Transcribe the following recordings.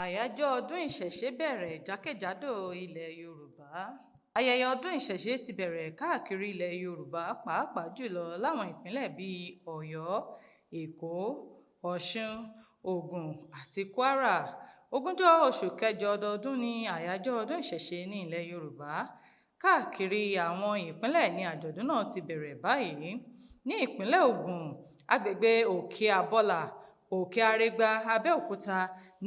Àyájọ́ ọdún ìṣẹ̀ṣe bẹ̀rẹ̀ jákèjádò ilẹ̀ Yorùbá. Ayẹyẹ ọdún ìṣẹ̀ṣe ti bẹ̀rẹ̀ káàkiri ilẹ̀ Yorùbá pàápàá jùlọ láwọn ìpínlẹ̀ bíi Ọ̀yọ́, Èkó, Ọ̀ṣun, Ògùn àti Kwara. Ogúnjọ́ oṣù kẹjọ ọdọọdún ni àyájọ́ ọdún ìṣẹ̀ṣe ní ilẹ̀ Yorùbá. Káàkiri àwọn ìpínlẹ̀ ni àjọ̀dún náà ti bẹ̀rẹ̀ báyìí. Ní ìpínlẹ̀ Ògùn, agbègbè Òkè Àbọlà, Òkè Arégbá, Abẹ́òkúta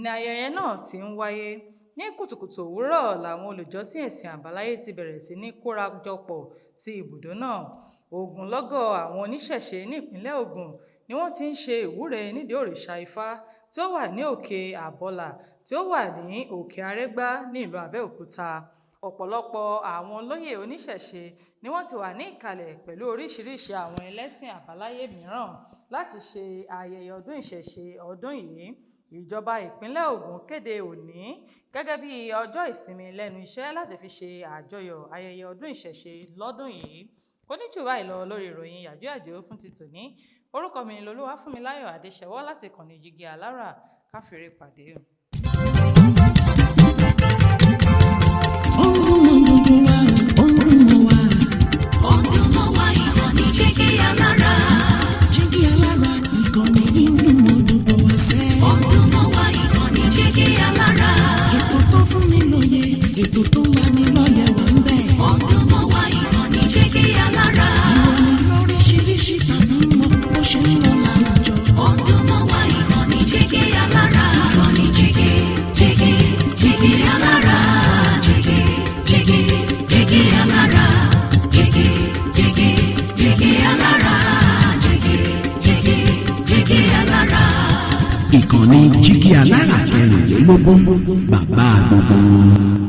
ni ayẹyẹ náà ti ń wáyé. Ní kùtùkùtù òwúrọ̀ làwọn olùjọ́sìn ẹ̀sìn àbáláyé ti bẹ̀rẹ̀ sí ní kóra jọpọ̀ sí ibùdó náà. Ogunlọ́gọ̀ àwọn oníṣẹ̀ṣe ní ìpínlẹ̀ Ògùn ni wọ́n ti ń ṣe ìwúre nídìí òrìṣà Ifá tí ó wà ní Òkè Àbọlà tí ó wà ní Òkè Arégbá ní ìlú Abẹ́òkúta. Ọ̀pọ̀lọpọ̀ àwọn olóyè oníṣẹ̀ṣe ni wọ́n ti wà ní ìkàlẹ̀ pẹ̀lú oríṣiríṣi àwọn ẹlẹ́sìn àbáláyé mìíràn láti ṣe ayẹyẹ ọdún ìṣẹ̀ṣe ọdún yìí. Ìjọba ìpínlẹ̀ Ògùn kéde òní gẹ́gẹ́ bí ọjọ́ ìsinmi lẹ́nu iṣẹ́ láti fi ṣe àjọyọ̀ ayẹyẹ ọdún ìṣẹ̀ṣe lọ́dún yìí. Kò ní jù báyìí lọ lórí ìròyìn yàjóyàjó fún ti tòní. Orúkọ mi ni Olúwafúnmiláyọ̀ Adéṣẹwọ́ láti ìkànnì Jígí Alára. Ká fìre pàdé. Ètò tó wà ní lọ́yẹ̀ wà ń bẹ̀. Ọdún mọ́ wa ìkànnì Jígí Alára. Ìròyìn lóríṣiríṣi tàbí mọ bó ṣe ń lọ láwùjọ. Ọdún mọ́ wa ìkànnì Jígí Alára. Ìkànnì Jígí Alára. Jígí Alára. Jígí Alára. Jígí Alára. Ìkànnì Jígí Alára 24 bàbá gbogbo.